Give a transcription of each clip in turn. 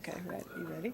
Okay, right, you ready?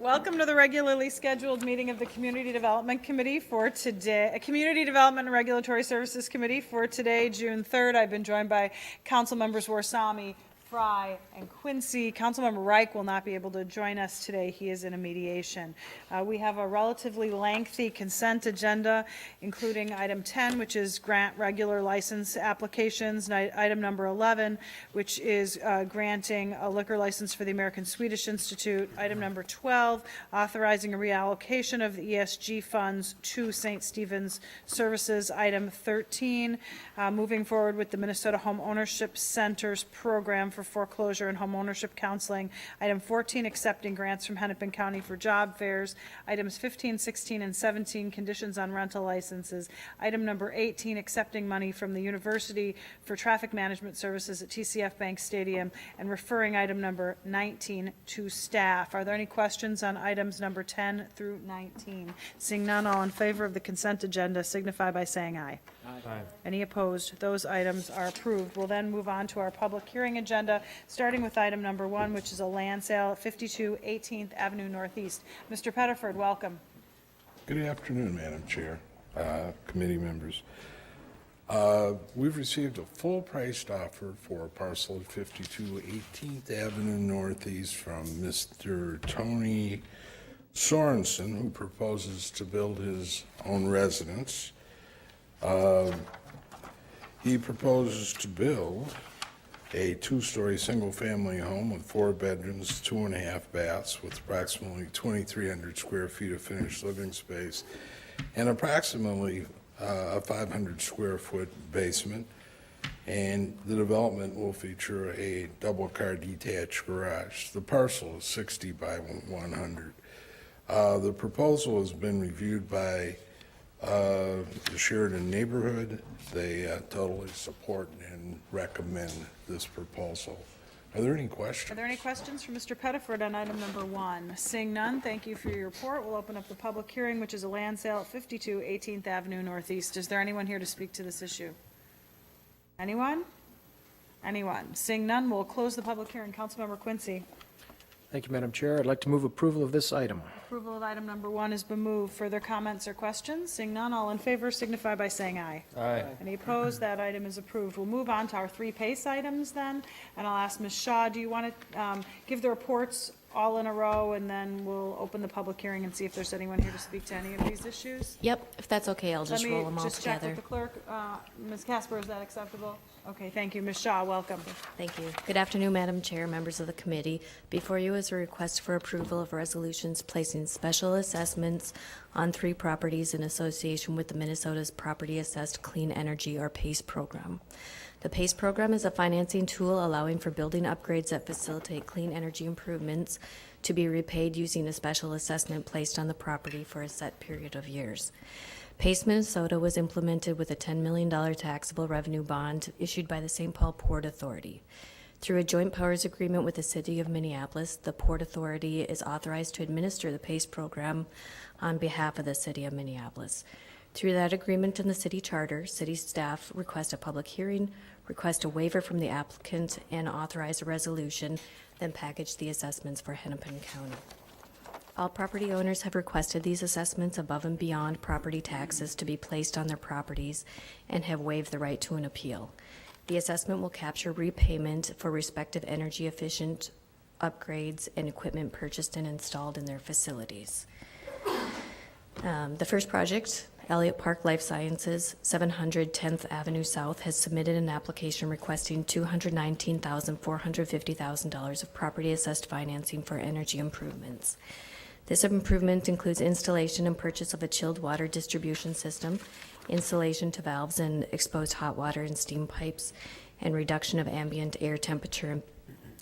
Welcome to the regularly scheduled meeting of the Community Development Committee for today, Community Development and Regulatory Services Committee for today, June 3rd. I've been joined by Council Members Warsami, Fry, and Quincy. Councilmember Reich will not be able to join us today. He is in a mediation. We have a relatively lengthy consent agenda, including item 10, which is grant regular license applications, and item number 11, which is granting a liquor license for the American Swedish Institute, item number 12, authorizing a reallocation of the ESG funds to St. Stephen's Services, item 13, moving forward with the Minnesota Home Ownership Centers program for foreclosure and home ownership counseling. Item 14, accepting grants from Hennepin County for job fairs. Items 15, 16, and 17, conditions on rental licenses. Item number 18, accepting money from the university for traffic management services at TCF Bank Stadium, and referring item number 19 to staff. Are there any questions on items number 10 through 19? Seeing none, all in favor of the consent agenda signify by saying aye. Aye. Any opposed? Those items are approved. We'll then move on to our public hearing agenda, starting with item number 1, which is a land sale at 52 18th Avenue Northeast. Mr. Pettiford, welcome. Good afternoon, Madam Chair, committee members. We've received a full-priced offer for a parcel at 52 18th Avenue Northeast from Mr. Tony Sorensen, who proposes to build his own residence. He proposes to build a two-story single-family home with 4 bedrooms, 2.5 baths, with approximately 2,300 square feet of finished living space and approximately a 500 square foot basement. And the development will feature a double-car detached garage. The parcel is 60 by 100. The proposal has been reviewed by the Sheridan neighborhood. They totally support and recommend this proposal. Are there any questions? Are there any questions for Mr. Pettiford on item number 1? Seeing none, thank you for your report. We'll open up the public hearing, which is a land sale at 52 18th Avenue Northeast. Is there anyone here to speak to this issue? Anyone? Anyone? Seeing none, we'll close the public hearing. Councilmember Quincy. Thank you, Madam Chair. I'd like to move approval of this item. Approval of item number 1 has been moved. Further comments or questions? Seeing none, all in favor signify by saying aye. Aye. Any opposed? That item is approved. We'll move on to our 3 PACE items then, and I'll ask Ms. Shaw, do you want to give the reports all in a row, and then we'll open the public hearing and see if there's anyone here to speak to any of these issues? Yep, if that's okay, I'll just roll them all Let me just check together. with the clerk. Ms. Casper, is that acceptable? Okay, thank you. Ms. Shaw, welcome. Thank you. Good afternoon, Madam Chair, members of the committee. Before you is a request for approval of resolutions placing special assessments on 3 properties in association with the Minnesota's Property Assessed Clean Energy, or PACE program. The PACE program is a financing tool allowing for building upgrades that facilitate clean energy improvements to be repaid using a special assessment placed on the property for a set period of years. PACE Minnesota was implemented with a $10 million taxable revenue bond issued by the St. Paul Port Authority. Through a joint powers agreement with the City of Minneapolis, the Port Authority is authorized to administer the PACE program on behalf of the City of Minneapolis. Through that agreement and the city charter, city staff request a public hearing, request a waiver from the applicant, and authorize a resolution, then package the assessments for Hennepin County. All property owners have requested these assessments above and beyond property taxes to be placed on their properties and have waived the right to an appeal. The assessment will capture repayment for respective energy efficient upgrades and equipment purchased and installed in their facilities. The first project, Elliott Park Life Sciences, 700 10th Avenue South, has submitted an application requesting $219,450,000 of property assessed financing for energy improvements. This improvement includes installation and purchase of a chilled water distribution system, installation to valves and exposed hot water and steam pipes, and reduction of ambient air temperature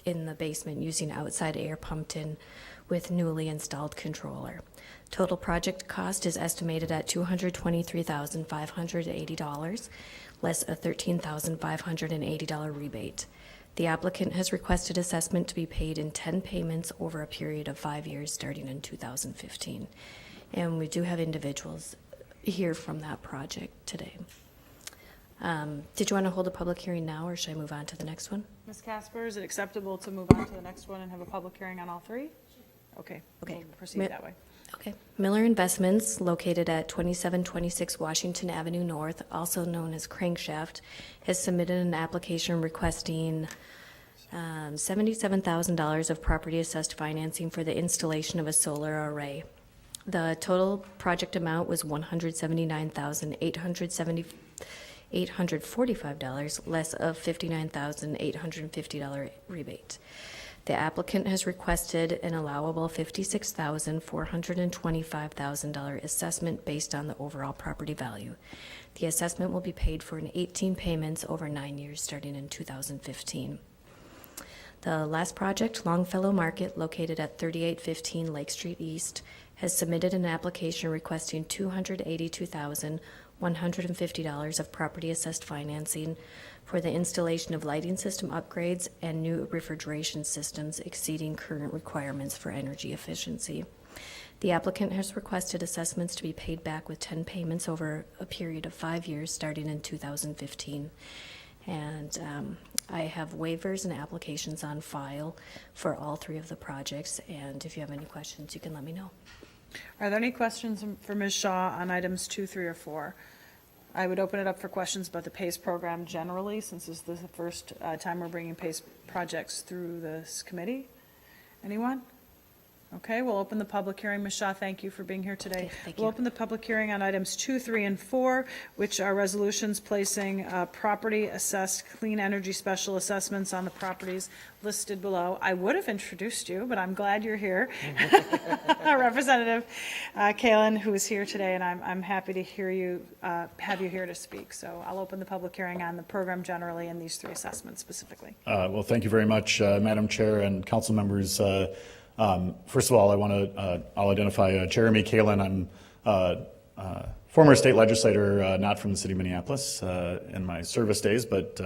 in the basement using outside air pumped in with newly installed controller. Total project cost is estimated at $223,580, less a $13,580 rebate. The applicant has requested assessment to be paid in 10 payments over a period of 5 years starting in 2015. And we do have individuals here from that project today. Did you want to hold a public hearing now, or should I move on to the next one? Ms. Casper, is it acceptable to move on to the next one and have a public hearing on all three? Okay, Okay. we'll proceed that way. Okay. Miller Investments, located at 2726 Washington Avenue North, also known as Crankshaft, has submitted an application requesting $77,000 of property assessed financing for the installation of a solar array. The total project amount was $179,845, less of $59,850 rebate. The applicant has requested an allowable $56,425,000 assessment based on the overall property value. The assessment will be paid for in 18 payments over 9 years, starting in 2015. The last project, Longfellow Market, located at 3815 Lake Street East, has submitted an application requesting $282,150 of property assessed financing for the installation of lighting system upgrades and new refrigeration systems exceeding current requirements for energy efficiency. The applicant has requested assessments to be paid back with 10 payments over a period of 5 years, starting in 2015. And I have waivers and applications on file for all three of the projects, and if you have any questions, you can let me know. Are there any questions for Ms. Shaw on items 2, 3, or 4? I would open it up for questions about the PACE program generally, since this is the first time we're bringing PACE projects through this committee. Anyone? Okay, we'll open the public hearing. Ms. Shaw, thank you for being here today. Okay, thank We'll you. open the public hearing on items 2, 3, and 4, which are resolutions placing property assessed clean energy special assessments on the properties listed below. I would have introduced you, but I'm glad you're here. Representative Kalin, who is here today, and I'm happy to hear you, have you here to speak. So I'll open the public hearing on the program generally and these three assessments specifically. Well, thank you very much, Madam Chair and council members. First of all, I'll identify Jeremy Kalin. I'm former state legislator, not from the city of Minneapolis in my service days, but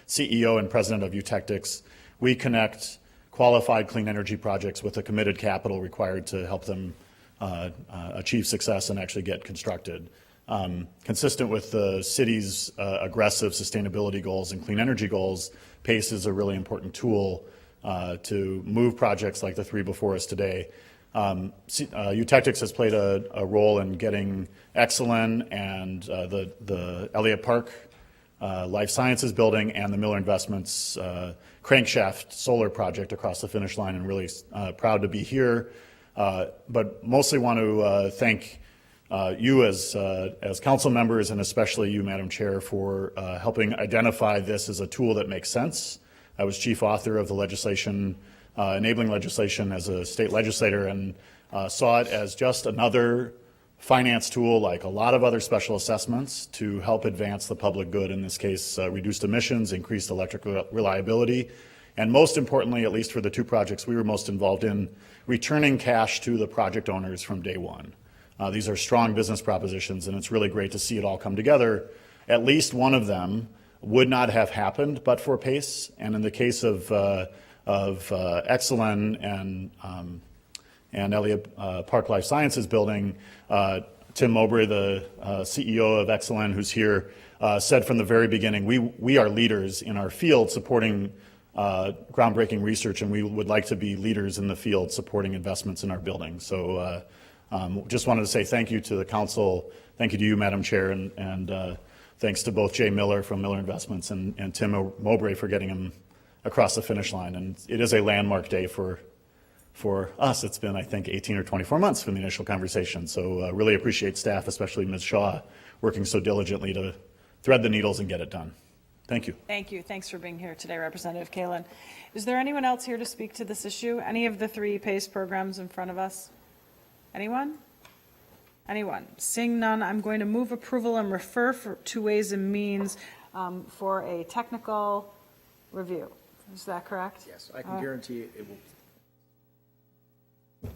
CEO and president of Utectics. We connect qualified clean energy projects with the committed capital required to help them achieve success and actually get constructed. Consistent with the city's aggressive sustainability goals and clean energy goals, PACE is a really important tool to move projects like the three before us today. Utectics has played a role in getting Exelon and the Elliott Park Life Sciences building and the Miller Investments Crankshaft solar project across the finish line, and really proud to be here. But mostly want to thank you as council members, and especially you, Madam Chair, for helping identify this as a tool that makes sense. I was chief author of the legislation, enabling legislation as a state legislator, and saw it as just another finance tool like a lot of other special assessments to help advance the public good, in this case, reduced emissions, increased electric reliability, and most importantly, at least for the two projects we were most involved in, returning cash to the project owners from day one. These are strong business propositions, and it's really great to see it all come together. At least one of them would not have happened but for PACE, and in the case of Exelon and Elliott Park Life Sciences building, Tim Mowbray, the CEO of Exelon, who's here, said from the very beginning, we are leaders in our field supporting groundbreaking research, and we would like to be leaders in the field supporting investments in our building. So just wanted to say thank you to the council, thank you to you, Madam Chair, and thanks to both Jay Miller from Miller Investments and Tim Mowbray for getting him across the finish line. And it is a landmark day for us. It's been, I think, 18 or 24 months from the initial conversation. So really appreciate staff, especially Ms. Shaw, working so diligently to thread the needles and get it done. Thank you. Thank you. Thanks for being here today, Representative Kalin. Is there anyone else here to speak to this issue? Any of the three PACE programs in front of us? Anyone? Anyone? Seeing none, I'm going to move approval and refer to Ways and Means for a technical review. Is that correct? Yes, I can guarantee it will.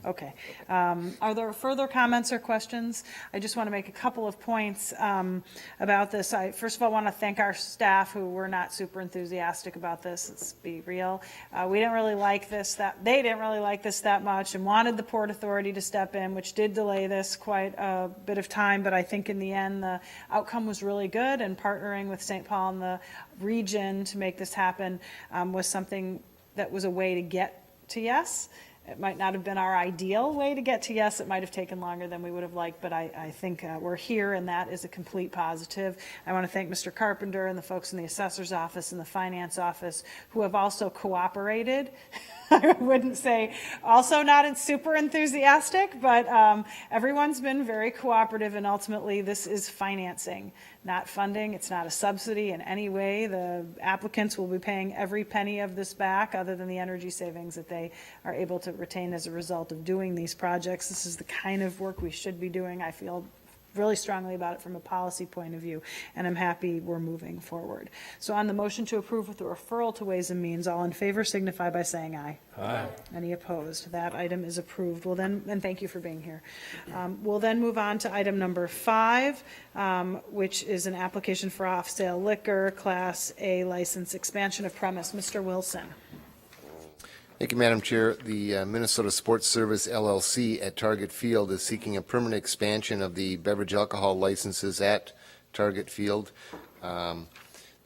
Okay. Are there further comments or questions? I just want to make a couple of points about this. I, first of all, want to thank our staff who were not super enthusiastic about this. Let's be real. We didn't really like this, they didn't really like this that much and wanted the Port Authority to step in, which did delay this quite a bit of time, but I think in the end, the outcome was really good, and partnering with St. Paul and the region to make this happen was something that was a way to get to yes. It might not have been our ideal way to get to yes. It might have taken longer than we would have liked, but I think we're here, and that is a complete positive. I want to thank Mr. Carpenter and the folks in the assessor's office and the finance office who have also cooperated. I wouldn't say also not super enthusiastic, but everyone's been very cooperative, and ultimately this is financing, not funding. It's not a subsidy in any way. The applicants will be paying every penny of this back, other than the energy savings that they are able to retain as a result of doing these projects. This is the kind of work we should be doing. I feel really strongly about it from a policy point of view, and I'm happy we're moving forward. So on the motion to approve with the referral to Ways and Means, all in favor signify by saying aye. Aye. Any opposed? That item is approved. Well then, and thank you for being here. We'll then move on to item number 5, which is an application for off-sale liquor, Class A license expansion of premise. Mr. Wilson. Thank you, Madam Chair. The Minnesota Sports Service LLC at Target Field is seeking a permanent expansion of the beverage alcohol licenses at Target Field. The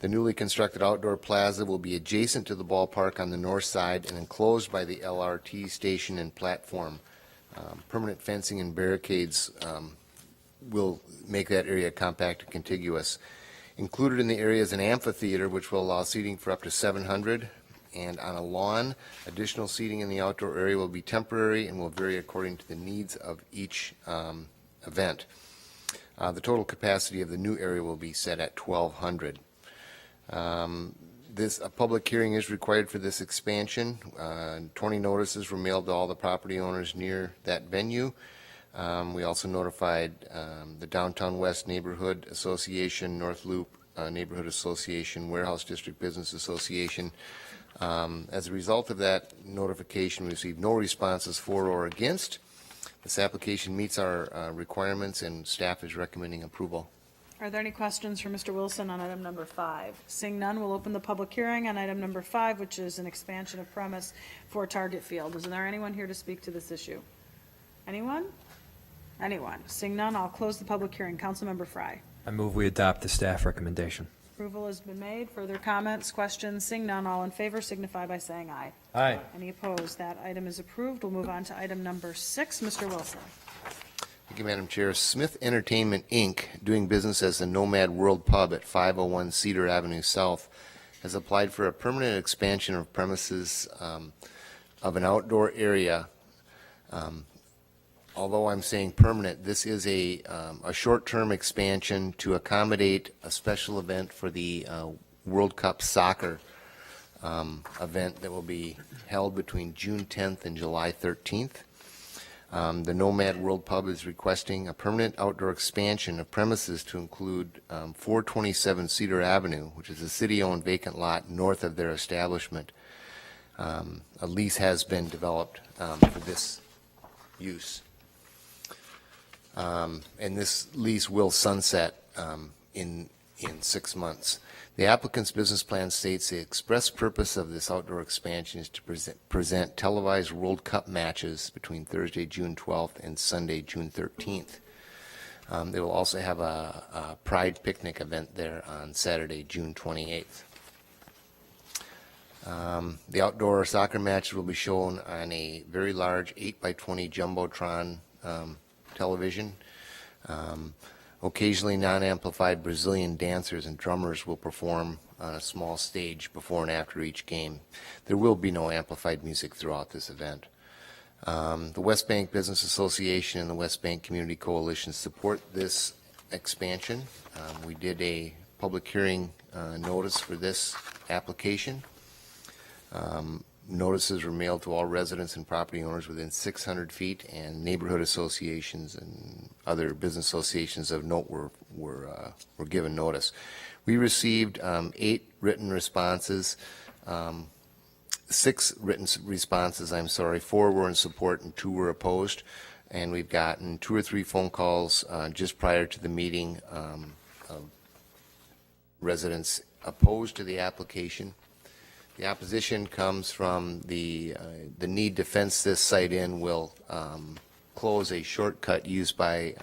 newly constructed outdoor plaza will be adjacent to the ballpark on the north side and enclosed by the LRT station and platform. Permanent fencing and barricades will make that area compact and contiguous. Included in the area is an amphitheater, which will allow seating for up to 700. And on a lawn, additional seating in the outdoor area will be temporary and will vary according to the needs of each event. The total capacity of the new area will be set at 1,200. A public hearing is required for this expansion. 20 notices were mailed to all the property owners near that venue. We also notified the Downtown West Neighborhood Association, North Loop Neighborhood Association, Warehouse District Business Association. As a result of that notification, we received no responses for or against. This application meets our requirements, and staff is recommending approval. Are there any questions for Mr. Wilson on item number 5? Seeing none, we'll open the public hearing on item number 5, which is an expansion of premise for Target Field. Is there anyone here to speak to this issue? Anyone? Anyone? Seeing none, I'll close the public hearing. Councilmember Frye. I move we adopt the staff recommendation. Approval has been made. Further comments, questions? Seeing none, all in favor signify by saying aye. Aye. Any opposed? That item is approved. We'll move on to item number 6. Mr. Wilson. Thank you, Madam Chair. Smith Entertainment, Inc., doing business as the Nomad World Pub at 501 Cedar Avenue South, has applied for a permanent expansion of premises of an outdoor area. Although I'm saying permanent, this is a short-term expansion to accommodate a special event for the World Cup soccer event that will be held between June 10th and July 13th. The Nomad World Pub is requesting a permanent outdoor expansion of premises to include 427 Cedar Avenue, which is a city-owned vacant lot north of their establishment. A lease has been developed for this use. And this lease will sunset in 6 months. The applicant's business plan states the express purpose of this outdoor expansion is to present televised World Cup matches between Thursday, June 12th and Sunday, June 13th. They will also have a Pride picnic event there on Saturday, June 28th. The outdoor soccer matches will be shown on a very large 8x20 Jumbotron television. Occasionally, non-amplified Brazilian dancers and drummers will perform on a small stage before and after each game. There will be no amplified music throughout this event. The West Bank Business Association and the West Bank Community Coalition support this expansion. We did a public hearing notice for this application. Notices were mailed to all residents and property owners within 600 feet, and neighborhood associations and other business associations of note were given notice. We received 8 written responses, six written responses, I'm sorry. 4 were in support and 2 were opposed. And we've gotten 2 or 3 phone calls just prior to the meeting of residents opposed to the application. The opposition comes from the need to fence this site in will close a shortcut used by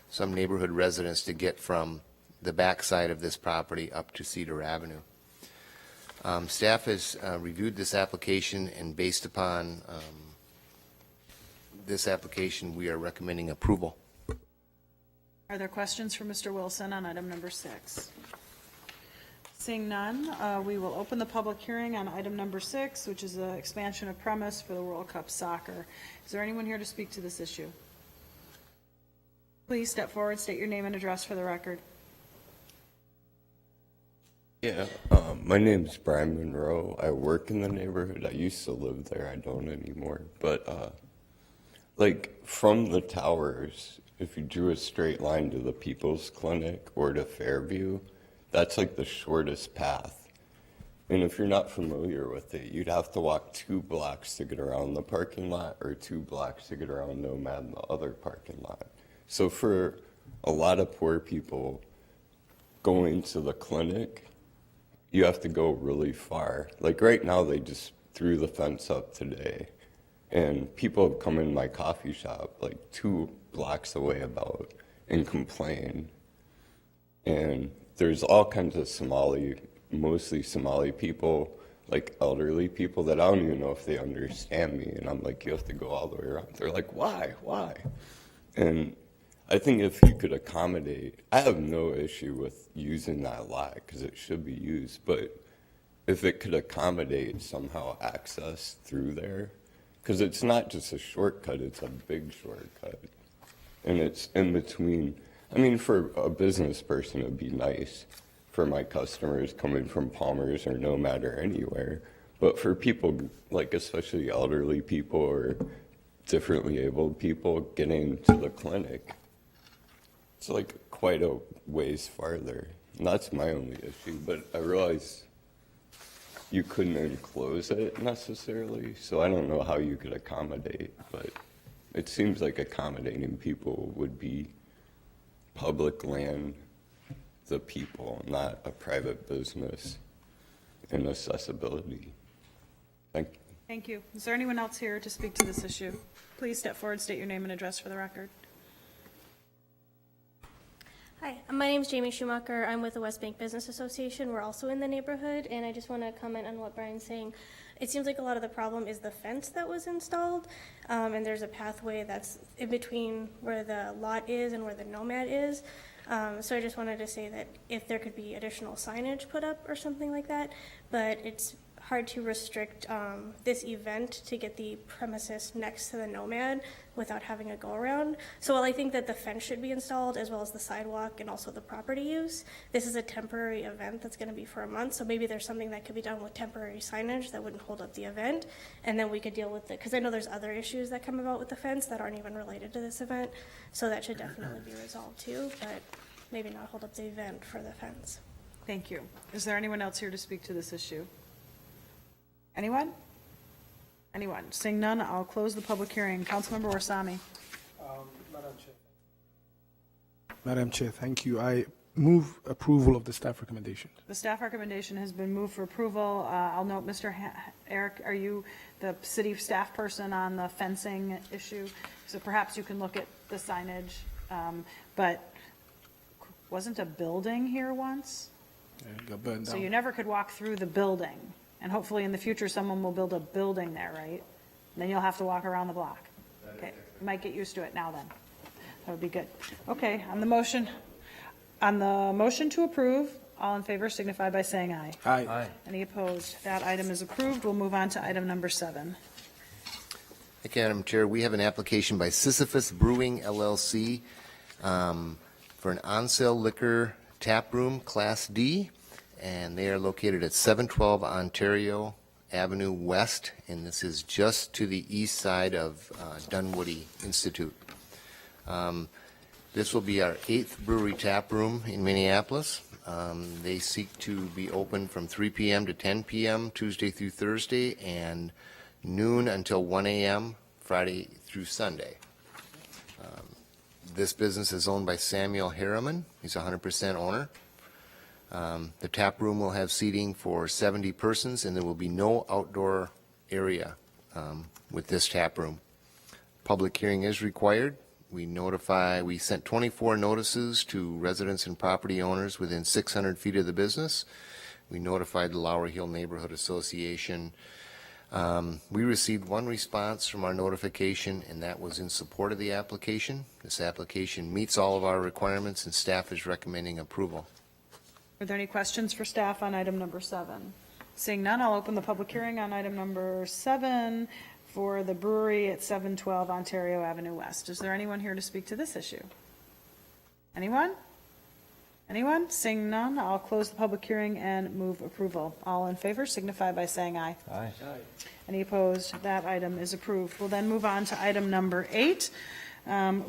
some neighborhood residents to get from the backside of this property up to Cedar Avenue. Staff has reviewed this application, and based upon this application, we are recommending approval. Are there questions for Mr. Wilson on item number 6? Seeing none, we will open the public hearing on item number 6, which is the expansion of premise for the World Cup Soccer. Is there anyone here to speak to this issue? Please step forward, state your name and address for the record. Yeah, my name's Brian Monroe. I work in the neighborhood. I used to live there. I don't anymore. But like from the towers, if you drew a straight line to the People's Clinic or to Fairview, that's like the shortest path. And if you're not familiar with it, you'd have to walk 2 blocks to get around the parking lot or 2 blocks to get around Nomad and the other parking lot. So for a lot of poor people going to the clinic, you have to go really far. Like right now, they just threw the fence up today, and people have come in my coffee shop like 2 blocks away about and complain. And there's all kinds of mostly Somali people, like elderly people that I don't even know if they understand me. And I'm like, you have to go all the way around. They're like, why? And I think if you could accommodate, I have no issue with using that lot because it should be used, but if it could accommodate somehow access through there, because it's not just a shortcut, it's a big shortcut. And it's in between. I mean, for a business person, it'd be nice for my customers coming from Palmer's or Nomad or anywhere. But for people, like especially elderly people or differently abled people getting to the clinic, it's like quite a ways farther. And that's my only issue, but I realize you couldn't enclose it necessarily, so I don't know how you could accommodate, but it seems like accommodating people would be public land, the people, not a private business, and accessibility. Thank you. Thank you. Is there anyone else here to speak to this issue? Please step forward, state your name and address for the record. Hi, my name is Jamie Schumacher. I'm with the West Bank Business Association. We're also in the neighborhood, and I just want to comment on what Brian's saying. It seems like a lot of the problem is the fence that was installed, and there's a pathway that's in between where the lot is and where the Nomad is. So I just wanted to say that if there could be additional signage put up or something like that, but it's hard to restrict this event to get the premises next to the Nomad without having a go-around. So while I think that the fence should be installed as well as the sidewalk and also the property use, this is a temporary event that's going to be for a month, so maybe there's something that could be done with temporary signage that wouldn't hold up the event, and then we could deal with it, because I know there's other issues that come about with the fence that aren't even related to this event, so that should definitely be resolved too, but maybe not hold up the event for the fence. Thank you. Is there anyone else here to speak to this issue? Anyone? Anyone? Seeing none, I'll close the public hearing. Councilmember Warsame. Madam Chair, thank you. I move approval of the staff recommendation. The staff recommendation has been moved for approval. I'll note, Mr. Eric, are you the city staff person on the fencing issue? So perhaps you can look at the signage. But wasn't a building here once? Yeah, it got burned So down. you never could walk through the building. And hopefully in the future, someone will build a building there, right? And then you'll have to walk around the block. Okay, you might get used to it now then. That would be good. Okay, on the motion to approve, all in favor signify by saying aye. Aye. Any opposed? That item is approved. We'll move on to item number 7. Thank you, Madam Chair. We have an application by Sisyphus Brewing LLC for an on-sale liquor tap room, Class D, and they are located at 712 Ontario Avenue West, and this is just to the east side of Dunwoody Institute. This will be our 8th brewery tap room in Minneapolis. They seek to be open from 3 p.m. to 10 p.m. Tuesday through Thursday, and noon until 1 a.m. Friday through Sunday. This business is owned by Samuel Harriman. He's a 100% owner. The tap room will have seating for 70 persons, and there will be no outdoor area with this tap room. Public hearing is required. We sent 24 notices to residents and property owners within 600 feet of the business. We notified the Lowry Hill Neighborhood Association. We received one response from our notification, and that was in support of the application. This application meets all of our requirements, and staff is recommending approval. Are there any questions for staff on item number 7? Seeing none, I'll open the public hearing on item number 7 for the brewery at 712 Ontario Avenue West. Is there anyone here to speak to this issue? Anyone? Anyone? Seeing none, I'll close the public hearing and move approval. All in favor signify by saying aye. Aye. Any opposed? That item is approved. We'll then move on to item number 8,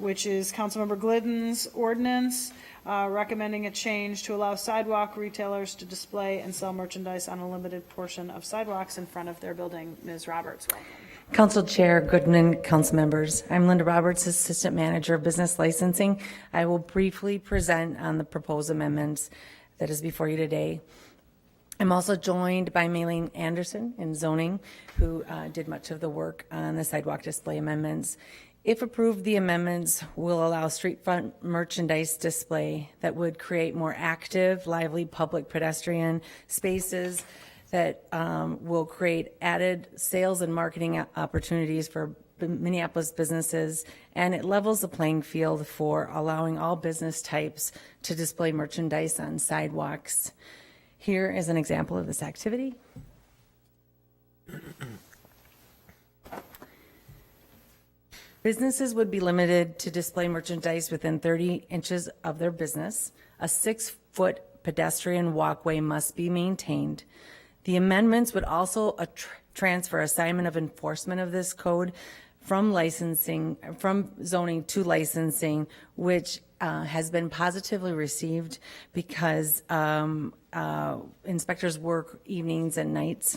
which is Councilmember Glidden's ordinance recommending a change to allow sidewalk retailers to display and sell merchandise on a limited portion of sidewalks in front of their building. Ms. Roberts, welcome. Council Chair, Goodman, council members. I'm Linda Roberts, Assistant Manager of Business Licensing. I will briefly present on the proposed amendments that is before you today. I'm also joined by Maylene Anderson in zoning, who did much of the work on the sidewalk display amendments. If approved, the amendments will allow street front merchandise display that would create more active, lively public pedestrian spaces that will create added sales and marketing opportunities for Minneapolis businesses, and it levels the playing field for allowing all business types to display merchandise on sidewalks. Here is an example of this activity. Businesses would be limited to display merchandise within 30 inches of their business. A 6-foot pedestrian walkway must be maintained. The amendments would also transfer assignment of enforcement of this code from zoning to licensing, which has been positively received because inspectors work evenings and nights.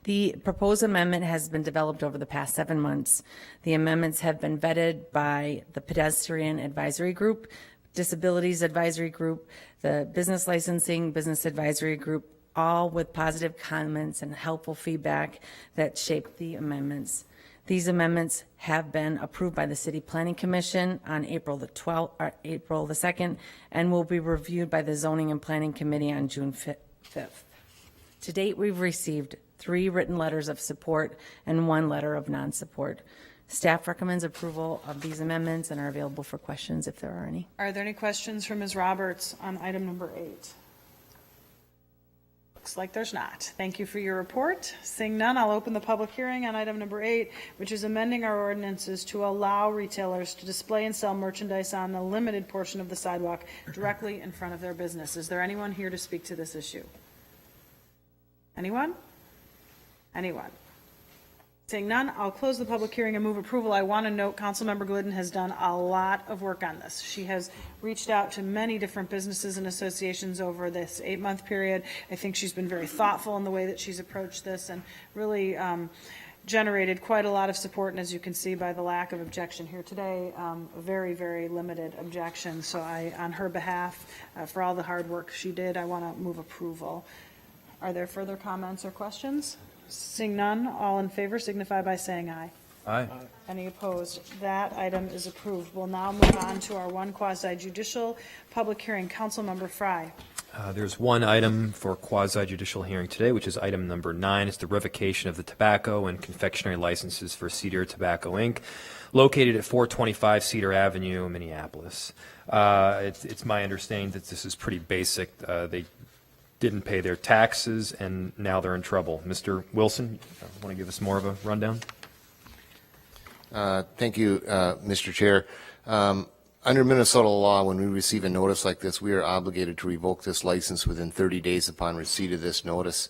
The proposed amendment has been developed over the past 7 months. The amendments have been vetted by the Pedestrian Advisory Group, Disabilities Advisory Group, the Business Licensing Business Advisory Group, all with positive comments and helpful feedback that shaped the amendments. These amendments have been approved by the City Planning Commission on April the 2nd, and will be reviewed by the Zoning and Planning Committee on June 5th. To date, we've received 3 written letters of support and 1 letter of non-support. Staff recommends approval of these amendments and are available for questions if there are any. Are there any questions for Ms. Roberts on item number 8? Looks like there's not. Thank you for your report. Seeing none, I'll open the public hearing on item number 8, which is amending our ordinances to allow retailers to display and sell merchandise on a limited portion of the sidewalk directly in front of their business. Is there anyone here to speak to this issue? Anyone? Anyone? Seeing none, I'll close the public hearing and move approval. I want to note Councilmember Glidden has done a lot of work on this. She has reached out to many different businesses and associations over this 8-month period. I think she's been very thoughtful in the way that she's approached this and really generated quite a lot of support. And as you can see by the lack of objection here today, a very, very limited objection. So on her behalf, for all the hard work she did, I want to move approval. Are there further comments or questions? Seeing none, all in favor signify by saying aye. Aye. Any opposed? That item is approved. We'll now move on to our one quasi-judicial public hearing. Councilmember Fry. There's one item for quasi-judicial hearing today, which is item number 9. It's the revocation of the tobacco and confectionery licenses for Cedar Tobacco, Inc., located at 425 Cedar Avenue, Minneapolis. It's my understanding that this is pretty basic. They didn't pay their taxes, and now they're in trouble. Mr. Wilson, want to give us more of a rundown? Thank you, Mr. Chair. Under Minnesota law, when we receive a notice like this, we are obligated to revoke this license within 30 days upon receipt of this notice.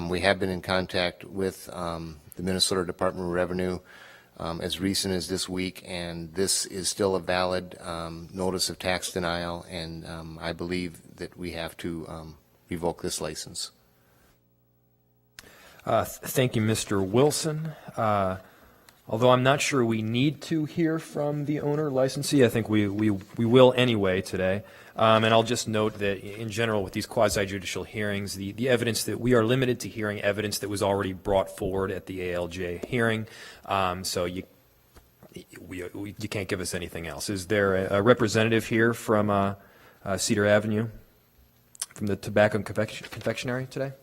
We have been in contact with the Minnesota Department of Revenue as recent as this week, and this is still a valid notice of tax denial, and I believe that we have to revoke this license. Thank you, Mr. Wilson. Although I'm not sure we need to hear from the owner licensee, I think we will anyway today. And I'll just note that in general with these quasi-judicial hearings, the evidence that we are limited to hearing evidence that was already brought forward at the ALJ hearing. So you can't give us anything else. Is there a representative here from Cedar Avenue, from the Tobacco and Confectionery today?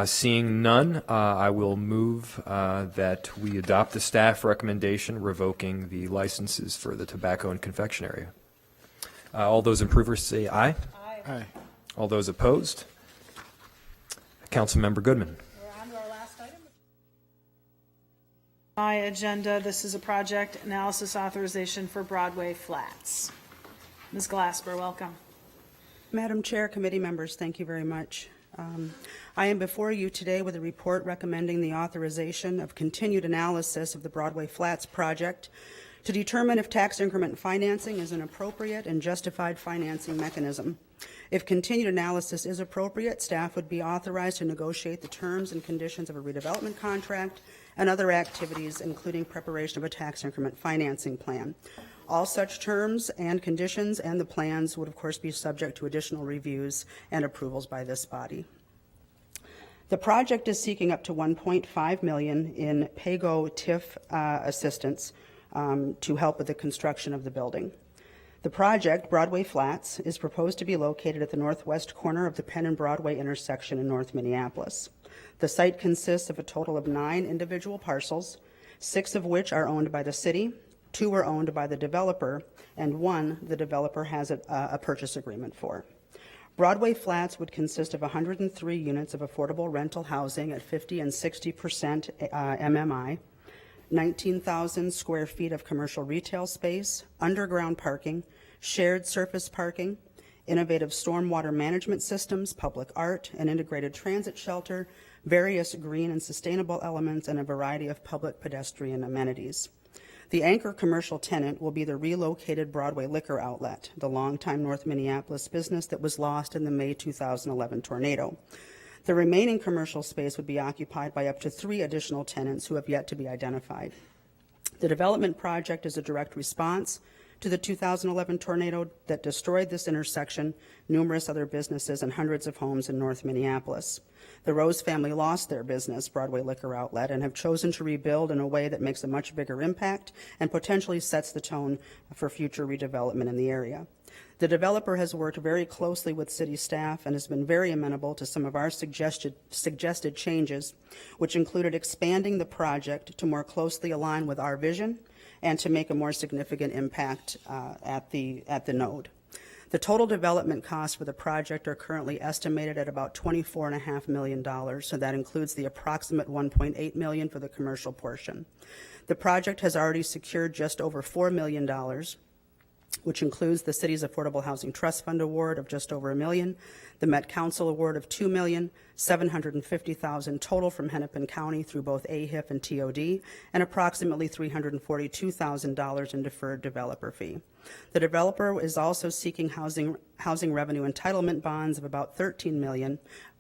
Seeing none, I will move that we adopt the staff recommendation revoking the licenses for the tobacco and confectionery. All those in favor say aye. Aye. All those opposed? Councilmember Goodman. We're on to our last item. My agenda, this is a project analysis authorization for Broadway Flats. Ms. Glasper, welcome. Madam Chair, committee members, thank you very much. I am before you today with a report recommending the authorization of continued analysis of the Broadway Flats project to determine if tax increment financing is an appropriate and justified financing mechanism. If continued analysis is appropriate, staff would be authorized to negotiate the terms and conditions of a redevelopment contract and other activities, including preparation of a tax increment financing plan. All such terms and conditions and the plans would, of course, be subject to additional reviews and approvals by this body. The project is seeking up to $1.5 million in PAYGO TIF assistance to help with the construction of the building. The project, Broadway Flats, is proposed to be located at the northwest corner of the Penn and Broadway intersection in North Minneapolis. The site consists of a total of 9 individual parcels, 6 of which are owned by the city, 2 are owned by the developer, and 1 the developer has a purchase agreement for. Broadway Flats would consist of 103 units of affordable rental housing at 50 and 60% MMI, 19,000 square feet of commercial retail space, underground parking, shared surface parking, innovative stormwater management systems, public art, an integrated transit shelter, various green and sustainable elements, and a variety of public pedestrian amenities. The anchor commercial tenant will be the relocated Broadway Liquor Outlet, the longtime North Minneapolis business that was lost in the May 2011 tornado. The remaining commercial space would be occupied by up to 3 additional tenants who have yet to be identified. The development project is a direct response to the 2011 tornado that destroyed this intersection, numerous other businesses, and hundreds of homes in North Minneapolis. The Rose family lost their business, Broadway Liquor Outlet, and have chosen to rebuild in a way that makes a much bigger impact and potentially sets the tone for future redevelopment in the area. The developer has worked very closely with city staff and has been very amenable to some of our suggested changes, which included expanding the project to more closely align with our vision and to make a more significant impact at the node. The total development costs for the project are currently estimated at about $24.5 million, so that includes the approximate $1.8 million for the commercial portion. The project has already secured just over $4 million, which includes the city's Affordable Housing Trust Fund award of just over $1 million, the Met Council award of $2,750,000 total from Hennepin County through both AHIP and TOD, and approximately $342,000 in deferred developer fee. The developer is also seeking housing revenue entitlement bonds of about $13 million,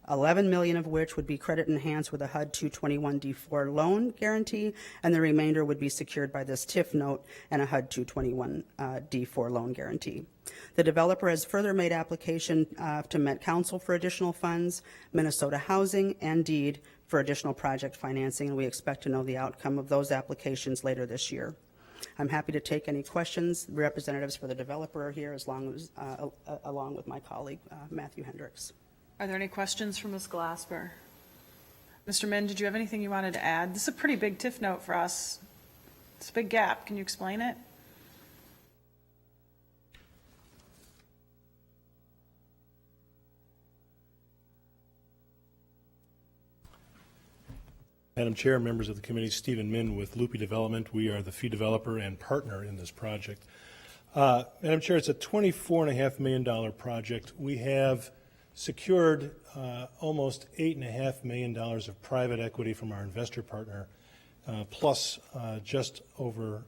$11 million of which would be credit enhanced with a HUD 221 D4 loan guarantee, and the remainder would be secured by this TIF note and a HUD 221 D4 loan guarantee. The developer has further made application to Met Council for additional funds, Minnesota Housing, and DEED for additional project financing, and we expect to know the outcome of those applications later this year. I'm happy to take any questions. The representatives for the developer are here, along with my colleague, Matthew Hendricks. Are there any questions for Ms. Glasper? Mr. Min, did you have anything you wanted to add? This is a pretty big TIF note for us. It's a big gap. Can you explain it? Madam Chair, members of the committee, Stephen Min with Loopy Development. We are the fee developer and partner in this project. Madam Chair, it's a $24.5 million project. We have secured almost $8.5 million of private equity from our investor partner, plus just over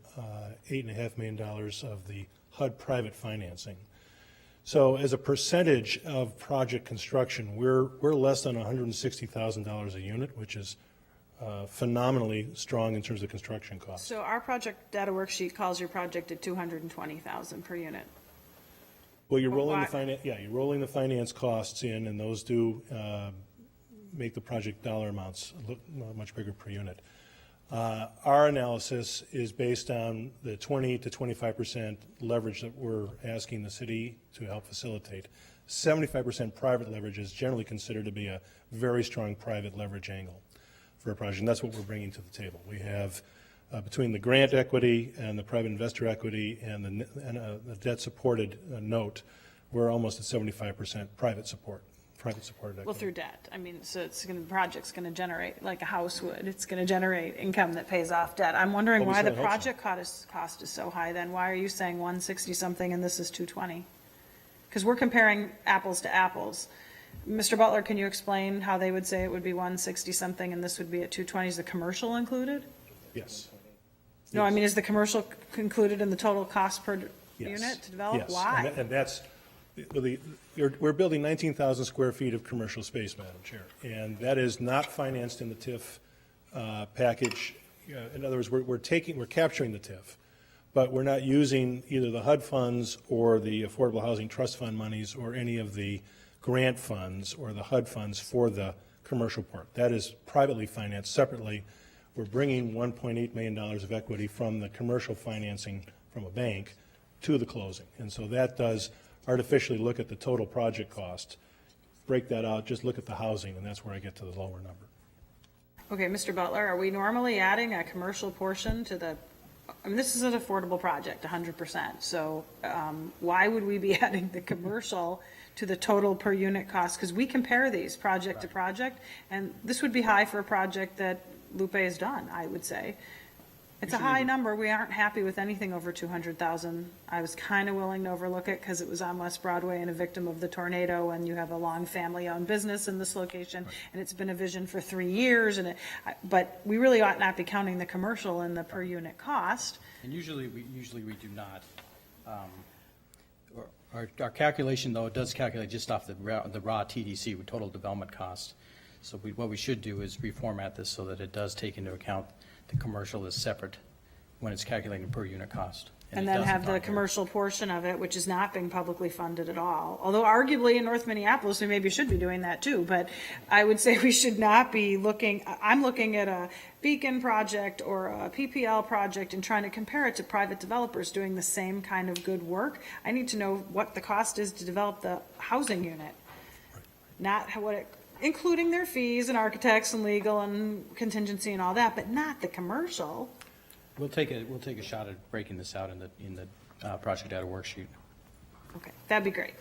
$8.5 million of the HUD private financing. So as a percentage of project construction, we're less than $160,000 a unit, which is phenomenally strong in terms of construction costs. So our project data worksheet calls your project at 220,000 per unit. Well, you're But rolling why- the finance, yeah, you're rolling the finance costs in, and those do make the project dollar amounts look much bigger per unit. Our analysis is based on the 20 to 25% leverage that we're asking the city to help facilitate. 75% private leverage is generally considered to be a very strong private leverage angle for a project, and that's what we're bringing to the table. We have, between the grant equity and the private investor equity and the debt-supported note, we're almost at 75% private supported equity. Well, through debt. I mean, so the project's going to generate, like a house would, it's going to generate income that pays off debt. I'm wondering Well, we why the certainly hope so. project cost is so high then. Why are you saying 160 something and this is 220? Because we're comparing apples to apples. Mr. Butler, can you explain how they would say it would be 160 something and this would be at 220? Is the commercial included? Yes. No, I mean, is the commercial included in the total cost per Yes. unit to develop? Yes. Why? And that's, we're building 19,000 square feet of commercial space, Madam Chair, and that is not financed in the TIF package. In other words, we're capturing the TIF, but we're not using either the HUD funds or the Affordable Housing Trust Fund monies or any of the grant funds or the HUD funds for the commercial part. That is privately financed separately. We're bringing $1.8 million of equity from the commercial financing from a bank to the closing. And so that does artificially look at the total project cost, break that out, just look at the housing, and that's where I get to the lower number. Okay, Mr. Butler, are we normally adding a commercial portion to the, I mean, this is an affordable project, 100%. So why would we be adding the commercial to the total per unit cost? Because we compare these project to project, and this would be high for a project that Lupe has done, I would say. It's a high number. We aren't happy with anything over 200,000. I was kind of willing to overlook it because it was on West Broadway and a victim of the tornado, and you have a long family-owned business in this location, and it's been a vision for 3 years. But we really ought not be counting the commercial in the per unit cost. And usually we do not. Our calculation, though, it does calculate just off the raw TDC, with total development cost. So what we should do is reformat this so that it does take into account the commercial is separate when it's calculating per unit cost. And it then doesn't have the on here. commercial portion of it, which is not being publicly funded at all. Although arguably in North Minneapolis, we maybe should be doing that too. But I would say we should not be looking, I'm looking at a Beacon project or a PPL project and trying to compare it to private developers doing the same kind of good work. I need to know what the cost is to develop the housing unit, not what it, including their fees and architects and legal and contingency and all that, but not the commercial. We'll take a shot at breaking this out in the project data worksheet. Okay, that'd be great.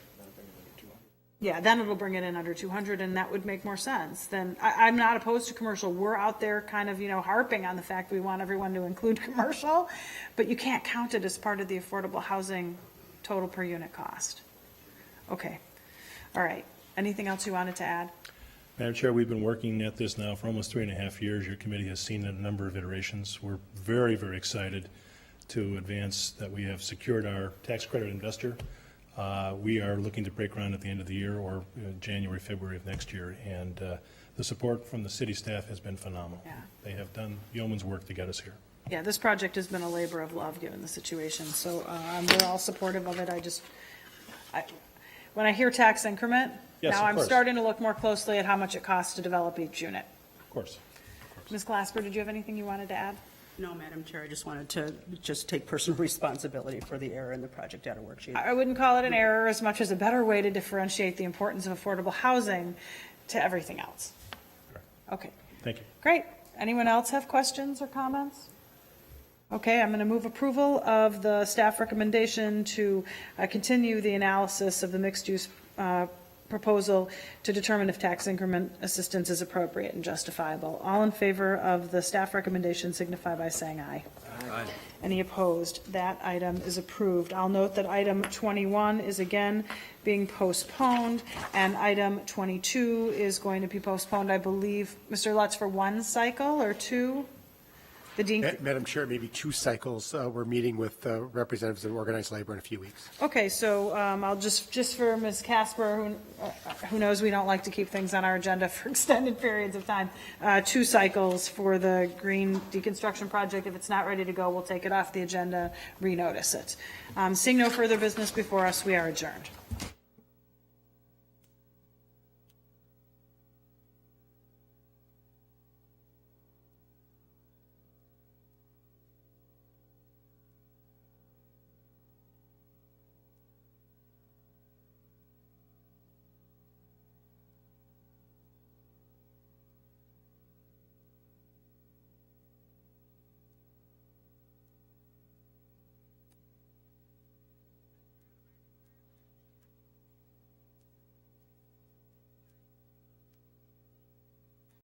Yeah, then it'll bring it in under 200, and that would make more sense. Then I'm not opposed to commercial. We're out there kind of, harping on the fact we want everyone to include commercial, but you can't count it as part of the affordable housing total per unit cost. Okay, all right. Anything else you wanted to add? Madam Chair, we've been working at this now for almost 3.5 years. Your committee has seen a number of iterations. We're very, very excited to advance that we have secured our tax credit investor. We are looking to break ground at the end of the year or January, February of next year, and the support from the city staff has been phenomenal. Yeah. They have done yeoman's work to get us here. Yeah, this project has been a labor of love given the situation, so we're all supportive of it. When I hear tax increment, Yes, now of I'm course. starting to look more closely at how much it costs to develop each unit. Of course. Ms. Glasper, did you have anything you wanted to add? No, Madam Chair, I just wanted to take personal responsibility for the error in the project data worksheet. I wouldn't call it an error as much as a better way to differentiate the importance of affordable housing to everything else. Okay, Thank you. great. Anyone else have questions or comments? Okay, I'm going to move approval of the staff recommendation to continue the analysis of the mixed-use proposal to determine if tax increment assistance is appropriate and justifiable. All in favor of the staff recommendation signify by saying aye. Aye. Any opposed? That item is approved. I'll note that item 21 is again being postponed, and item 22 is going to be postponed, I believe, Mr. Lutz, for one cycle or two? The Dean. Madam Chair, maybe 2 cycles. We're meeting with representatives of organized labor in a few weeks. Okay, so I'll just for Ms. Casper, who knows we don't like to keep things on our agenda for extended periods of time, 2 cycles for the green deconstruction project. If it's not ready to go, we'll take it off the agenda, renotice it. Seeing no further business before us, we are adjourned.